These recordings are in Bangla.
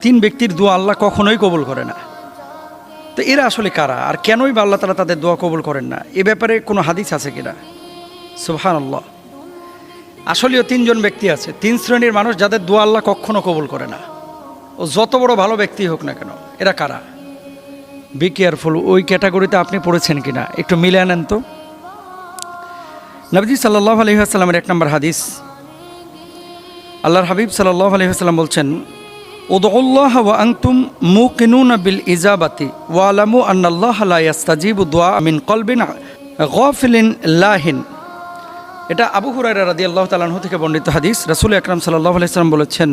তিন ব্যক্তির দোয়া আল্লাহ কখনোই কবুল করে না। তো এরা আসলে কারা, আর কেনই বা আল্লাহ তাআলা তাদের দোয়া কবুল করেন না? এ ব্যাপারে কোনো হাদিস আছে কিনা? সুবহানাল্লাহ। আসলেও তিনজন ব্যক্তি আছে, তিন শ্রেণীর মানুষ যাদের দোয়া আল্লাহ কখনো কবুল করে না, ও যত বড় ভালো ব্যক্তি হোক না কেন। এরা কারা? Be careful. ওই ক্যাটাগরিতে আপনি পড়েছেন কিনা একটু মিলিয়ে নেন তো। নবীজি সাল্লাল্লাহু আলাইহি ওয়াসাল্লামের 1 নম্বর হাদিস, আল্লাহর হাবিব সাল্লাল্লাহু আলাইহি ওয়াসাল্লাম বলছেন, উদউল্লাহ ওয়া আনতুম মুকিনুনা বিল ইজাবাতি ওয়া আলামু আন্নাল্লাহা লা ইস্তাজিবু দুআ মিন কলবিন গাফিলিন লাহিন। এটা আবু হুরায়রা রাদিয়াল্লাহু তাআলা আনহু থেকে বর্ণিত হাদিস। রাসূল আকরাম সাল্লাল্লাহু আলাইহি ওয়াসাল্লাম বলেছেন,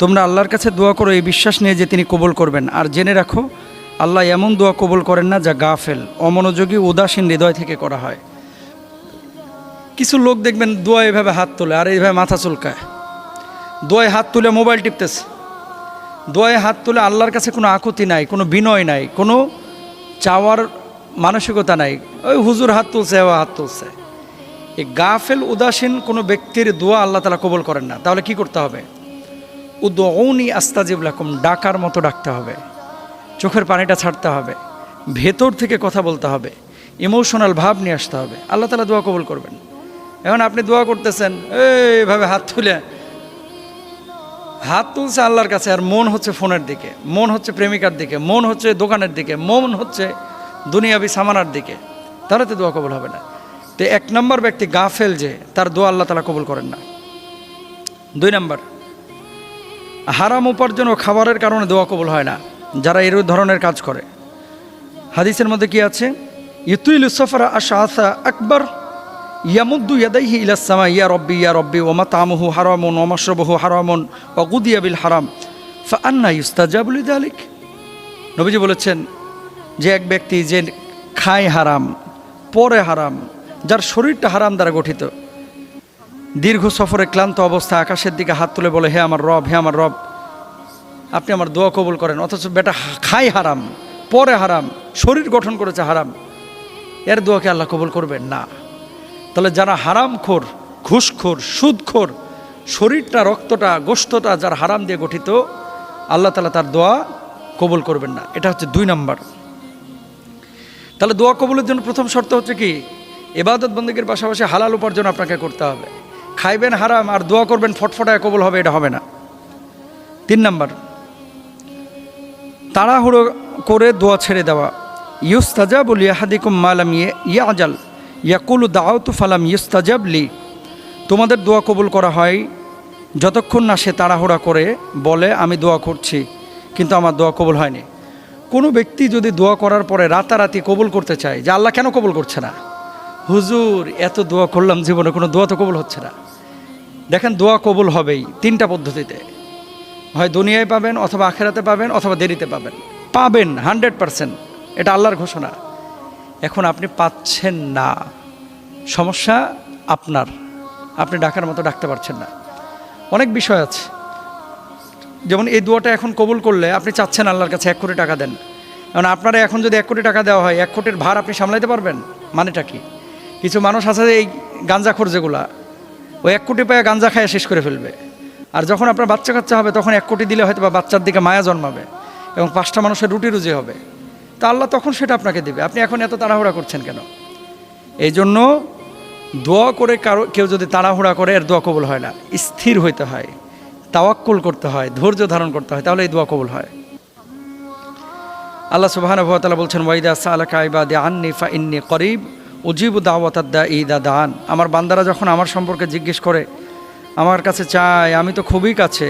তোমরা আল্লাহর কাছে দোয়া করো এই বিশ্বাস নিয়ে যে তিনি কবুল করবেন, আর জেনে রাখো আল্লাহ এমন দোয়া কবুল করেন না যা গাফেল, অমনোযোগী, উদাসীন হৃদয় থেকে করা হয়। কিছু লোক দেখবেন দোয়া এভাবে হাত তোলে আর এইভাবে মাথা চুলকায়, দোয়ায় হাত তুলে মোবাইল টিপতেছে, দোয়ায় হাত তুলে আল্লাহর কাছে কোনো আকুতি নাই, কোনো বিনয় নাই, কোনো চাওয়ার মানসিকতা নাই। ওই হুজুর হাত তুলছে, ও হাত তুলছে। এই গাফেল উদাসীন কোনো ব্যক্তির দোয়া আল্লাহ তাআলা কবুল করেন না। তাহলে কি করতে হবে? উদউনি আস্তাজিব লাকুম, ডাকার মতো ডাকতে হবে, চোখের পানিটা ছাড়তে হবে, ভেতর থেকে কথা বলতে হবে, ইমোশনাল ভাব নিয়ে আসতে হবে, আল্লাহ তাআলা দোয়া কবুল করবেন। এখন আপনি দোয়া করতেছেন এইভাবে হাত তুলে, হাত তুলছে আল্লাহর কাছে, আর মন হচ্ছে ফোনের দিকে, মন হচ্ছে প্রেমিকার দিকে, মন হচ্ছে দোকানের দিকে, মন হচ্ছে দুনিয়াবি সামানার দিকে, তাহলে তো দোয়া কবুল হবে না। তো 1 নম্বর ব্যক্তি গাফেল, যে তার দোয়া আল্লাহ তাআলা কবুল করেন না। 2 নম্বর, হারাম উপার্জন ও খাবারের কারণে দোয়া কবুল হয় না, যারা এর ধরনের কাজ করে। হাদিসের মধ্যে কি আছে? ইতুইলু সফরা আশআসা আকবার ইয়ামুদ্দু ইয়াদাইহি ইলাস সামা ইয়া রব্বি ওয়া মাতামুহু হারামুন ওয়া মাশরাবুহু হারামুন ওয়া গুদিয়া বিল হারাম ফাআন্না ইউস্তাজাবু লিযালিক। নবীজি বলেছেন যে এক ব্যক্তি যে খায় হারাম, পরে হারাম, যার শরীরটা হারাম দ্বারা গঠিত, দীর্ঘ সফরে ক্লান্ত অবস্থায় আকাশের দিকে হাত তুলে বলে, হে আমার রব, হে আমার রব, আপনি আমার দোয়া কবুল করেন, অথচ বেটা খায় হারাম, পরে হারাম, শরীর গঠন করেছে হারাম, এর দোয়াকে আল্লাহ কবুল করবেন না। তাহলে যারা হারামখোর, ঘুষখোর, সুদখোর, শরীরটা, রক্তটা, গোশতটা যার হারাম দিয়ে গঠিত, আল্লাহ তাআলা তার দোয়া কবুল করবেন না। এটা হচ্ছে 2 নম্বর। তাহলে দোয়া কবুলের জন্য প্রথম শর্ত হচ্ছে কি? ইবাদত বন্দেগীর পাশাপাশি হালাল উপার্জন আপনাকে করতে হবে। খাইবেন হারাম আর দোয়া করবেন ফটফটায় কবুল হবে, এটা হবে না। 3 নম্বর, তাড়াহুড়ো করে দোয়া ছেড়ে দেওয়া। ইউস্তাজাবু লিআহাদিকুম মা লাম ইয়াজাল ইয়াকুলু দাআউতু ফালাম ইউস্তাজাব লি। তোমাদের দোয়া কবুল করা হয় যতক্ষণ না সে তাড়াহুড়া করে বলে আমি দোয়া করছি কিন্তু আমার দোয়া কবুল হয়নি। কোনো ব্যক্তি যদি দোয়া করার পরে রাতারাতি কবুল করতে চায় যে আল্লাহ কেন কবুল করছে না, হুজুর এত দোয়া করলাম জীবনে কোনো দোয়া তো কবুল হচ্ছে না। দেখেন, দোয়া কবুল হবেই 3টা পদ্ধতিতে, হয় দুনিয়ায় পাবেন, অথবা আখেরাতে পাবেন, অথবা দেরিতে পাবেন। পাবেন 100%, এটা আল্লাহর ঘোষণা। এখন আপনি পাচ্ছেন না, সমস্যা আপনার, আপনি ডাকার মতো ডাকতে পারছেন না। অনেক বিষয় আছে, যেমন এই দোয়াটা এখন কবুল করলে আপনি চাচ্ছেন আল্লাহর কাছে 1 কোটি টাকা দেন। এখন আপনারা এখন যদি 1 কোটি টাকা দেওয়া হয়, 1 কোটির ভার আপনি সামলাইতে পারবেন? মানেটা কি? কিছু মানুষ আছে এই গাঞ্জাখোর যেগুলা, ওই 1 কোটি পায়ে গাঞ্জা খায় শেষ করে ফেলবে। আর যখন আপনার বাচ্চা কাচ্চা হবে তখন 1 কোটি দিলে হয়তো বা বাচ্চার দিকে মায়া জন্মাবে এবং 5টা মানুষের রুটি রুজি হবে, তা আল্লাহ তখন সেটা আপনাকে দেবে। আপনি এখন এত তাড়াহুড়া করছেন কেন? এই জন্য দোয়া করে কেউ যদি তাড়াহুড়া করে, এর দোয়া কবুল হয় না। স্থির হইতে হয়, তাওয়াক্কুল করতে হয়, ধৈর্য ধারণ করতে হয়, তাহলে এই দোয়া কবুল হয়। আল্লাহ সুবহানাহু ওয়া তাআলা বলছেন, ওয়াইদা সালাকা ইবাদি আন্নী ফা ইন্নী করিব উজিবু দাওয়াতাদ দাঈ ইযা দাআন। আমার বান্দারা যখন আমার সম্পর্কে জিজ্ঞেস করে, আমার কাছে চায়, আমি তো খুবই কাছে,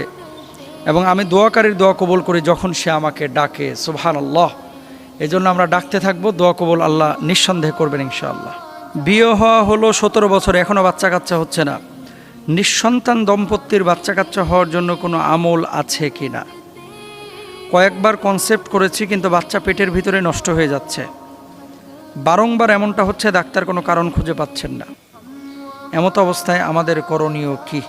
এবং আমি দোয়াকারীর দোয়া কবুল করি যখন সে আমাকে ডাকে। সুবহানাল্লাহ। এই জন্য আমরা ডাকতে থাকবো, দোয়া কবুল আল্লাহ নিঃসন্দেহে করবেন ইনশাআল্লাহ। বিয়ে হওয়া হলো 17 বছর, এখনও বাচ্চা কাচ্চা হচ্ছে না। নিঃসন্তান দম্পতির বাচ্চা কাচ্চা হওয়ার জন্য কোনো আমল আছে কি না? কয়েকবার কনসেপ্ট করেছি কিন্তু বাচ্চা পেটের ভিতরে নষ্ট হয়ে যাচ্ছে। বারংবার এমনটা হচ্ছে, ডাক্তার কোনো কারণ খুঁজে পাচ্ছেন না। এমত অবস্থায় আমাদের করণীয় কি?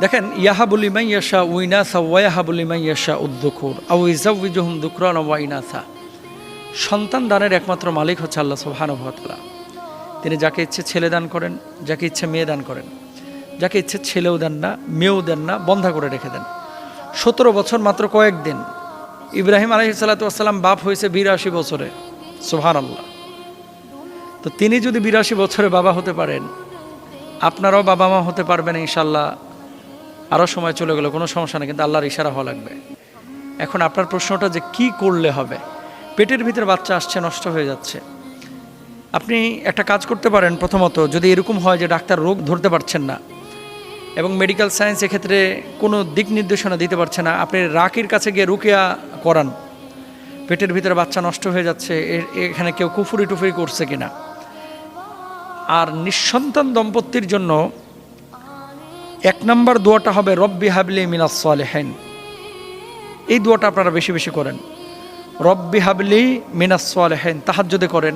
দেখেন, ইয়াহাবু লিমান ইয়াশা ইনাসা ওয়া ইয়াহাবু লিমান ইয়াশা উযযুকুর আও ইযাওয়িজুহুম যুকরান ওয়া ইনাসা। সন্তান দানের একমাত্র মালিক হচ্ছে আল্লাহ সুবহানাহু ওয়া তাআলা। তিনি যাকে ইচ্ছে ছেলে দান করেন, যাকে ইচ্ছে মেয়ে দান করেন, যাকে ইচ্ছে ছেলেও দেন না, মেয়েও দেন না, বন্ধা করে রেখে দেন। 17 বছর মাত্র কয়েকদিন। ইব্রাহিম আলাইহিস সালাতু ওয়াস সালাম বাপ হয়েছে 82 বছরে, সুবহানাল্লাহ। তো তিনি যদি 82 বছরে বাবা হতে পারেন, আপনারাও বাবা মা হতে পারবেন ইনশাল্লাহ। আরও সময় চলে গেল, কোনো সমস্যা নেই, কিন্তু আল্লাহর ইশারা হওয়া লাগবে। এখন আপনার প্রশ্নটা যে কি করলে হবে, পেটের ভিতরে বাচ্চা আসছে, নষ্ট হয়ে যাচ্ছে। আপনি একটা কাজ করতে পারেন। প্রথমত, যদি এরকম হয় যে ডাক্তার রোগ ধরতে পারছেন না এবং মেডিকেল সায়েন্স এক্ষেত্রে কোনো দিক নির্দেশনা দিতে পারছে না, আপনি রাকির কাছে গিয়ে রুকিয়া করান। পেটের ভিতরে বাচ্চা নষ্ট হয়ে যাচ্ছে, এখানে কেউ কুফুরি টুফুরি করছে কিনা। আর নিঃসন্তান দম্পতির জন্য 1 নম্বর দোয়াটা হবে রব্বি হাবলি মিনাস সালিহিন। এই দোয়াটা আপনারা বেশি বেশি করেন, রব্বি হাবলি মিনাস সালিহিন। তাহাজ্জুদে করেন,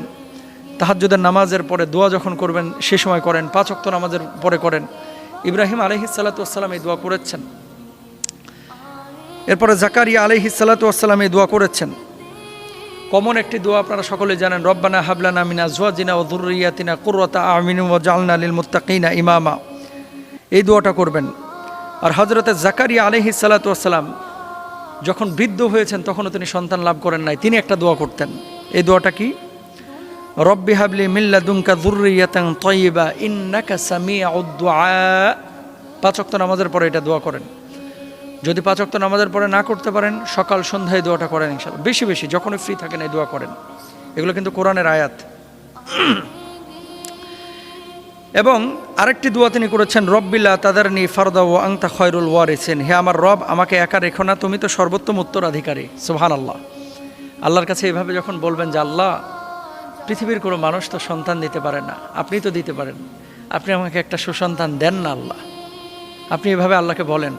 তাহাজ্জুদের নামাজের পরে দোয়া যখন করবেন সে সময় করেন, 5 ওয়াক্ত নামাজের পরে করেন। ইব্রাহিম আলাইহিস সালাতু ওয়াস সালাম এই দোয়া করেছেন। এরপরে জাকারিয়া আলাইহিস সালাতু ওয়াস সালাম এই দোয়া করেছেন। কমন একটি দোয়া আপনারা সকলে জানেন, রব্বানা হাবলানা মিন আজওয়াজিনা ওয়া যুররিয়াতিনা কুররাতা আ'ইউনিন ওয়াজআলনা লিল মুত্তাকিনা ইমামা। এই দোয়াটা করবেন। আর হযরতে জাকারিয়া আলাইহিস সালাতু ওয়াস সালাম যখন বৃদ্ধ হয়েছেন তখনও তিনি সন্তান লাভ করেন নাই, তিনি একটা দোয়া করতেন। এই দোয়াটা কি? রব্বি হাবলি মিন লাদুনকা যুররিয়াতান তাইয়্যিবা ইন্নাকা সামিউদ দুআ। 5 ওয়াক্ত নামাজের পরে এটা দোয়া করেন। যদি 5 ওয়াক্ত নামাজের পরে না করতে পারেন, সকাল সন্ধ্যায় দোয়াটা করেন ইনশাআল্লাহ। বেশি বেশি যখনই ফ্রি থাকেন এই দোয়া করেন। এগুলো কিন্তু কোরআনের আয়াত। এবং আরেকটি দোয়া তিনি করেছেন, রব্বিলা তাদারনি ফারদা ওয়া আনতা খায়রুল ওয়ারিসিন। হে আমার রব, আমাকে একা রেখো না, তুমি তো সর্বোত্তম উত্তরাধিকারী। সুবহানাল্লাহ। আল্লাহর কাছে এইভাবে যখন বলবেন যে আল্লাহ, পৃথিবীর কোনো মানুষ তো সন্তান দিতে পারে না, আপনি তো দিতে পারেন, আপনি আমাকে একটা সুসন্তান দেন না আল্লাহ। আপনি এভাবে আল্লাহকে বলেন,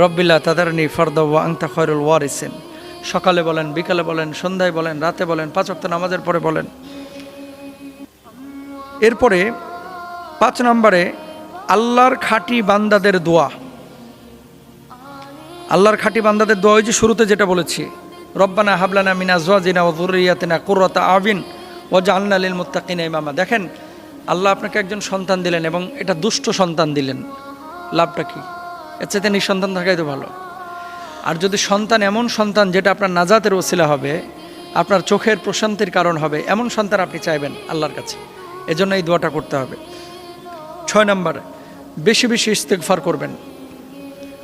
রব্বিল্লা তাদারনি ফারদা ওয়া আনতা খায়রুল ওয়ারিসিন। সকালে বলেন, বিকালে বলেন, সন্ধ্যায় বলেন, রাতে বলেন, 5 ওয়াক্ত নামাজের পরে বলেন। এরপরে 5 নম্বরে আল্লাহর খাঁটি বান্দাদের দোয়া। আল্লাহর খাঁটি বান্দাদের দোয়া, ওই যে শুরুতে যেটা বলেছি, রব্বানা হাবলানা মিন আজওয়াজিনা ওয়া যুররিয়াতিনা কুররাতা আ'ইউন ওয়াজআলনা লিল মুত্তাকিনা ইমামা। দেখেন, আল্লাহ আপনাকে একজন সন্তান দিলেন এবং এটা দুষ্ট সন্তান দিলেন, লাভটা কি? এর চাইতে নিঃসন্তান থাকাই তো ভালো। আর যদি সন্তান এমন সন্তান যেটা আপনার নাজাতের ওসিলা হবে, আপনার চোখের প্রশান্তির কারণ হবে, এমন সন্তান আপনি চাইবেন আল্লাহর কাছে, এজন্য এই দোয়াটা করতে হবে। 6 নম্বরে বেশি বেশি ইস্তেগফার করবেন।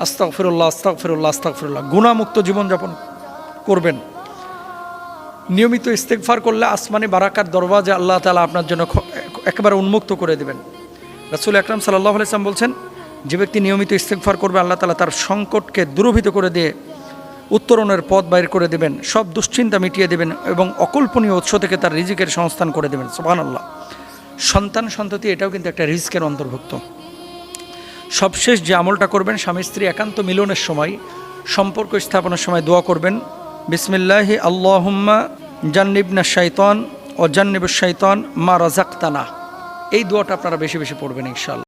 আস্তাগফিরুল্লাহ আস্তাগফিরুল্লাহ আস্তাগফিরুল্লাহ। গুনাহমুক্ত জীবনযাপন করবেন। নিয়মিত ইস্তেগফার করলে আসমানি বারাকার দরওয়াজা আল্লাহ তাআলা আপনার জন্য একেবারে উন্মুক্ত করে দেবেন। রাসূল আকরাম সাল্লাল্লাহু আলাইহি ওয়াসাল্লাম বলছেন, যে ব্যক্তি নিয়মিত ইস্তেগফার করবে, আল্লাহ তাআলা তার সংকটকে দূরীভূত করে দিয়ে উত্তরণের পথ বাইর করে দেবেন, সব দুশ্চিন্তা মিটিয়ে দেবেন এবং অকল্পনীয় উৎস থেকে তার রিজিকের সংস্থান করে দেবেন। সুবহানাল্লাহ। সন্তান সন্ততি এটাও কিন্তু একটা রিজিকের অন্তর্ভুক্ত। সবশেষ যে আমলটা করবেন, স্বামী স্ত্রী একান্ত মিলনের সময়, সম্পর্ক স্থাপনের সময় দোয়া করবেন, বিসমিল্লাহি আল্লাহুম্মা জান্নিবনা শাইতান ও জান্নিবুশ শাইতান মা রাযাকতানা। এই দোয়াটা আপনারা বেশি বেশি পড়বেন ইনশাআল্লাহ।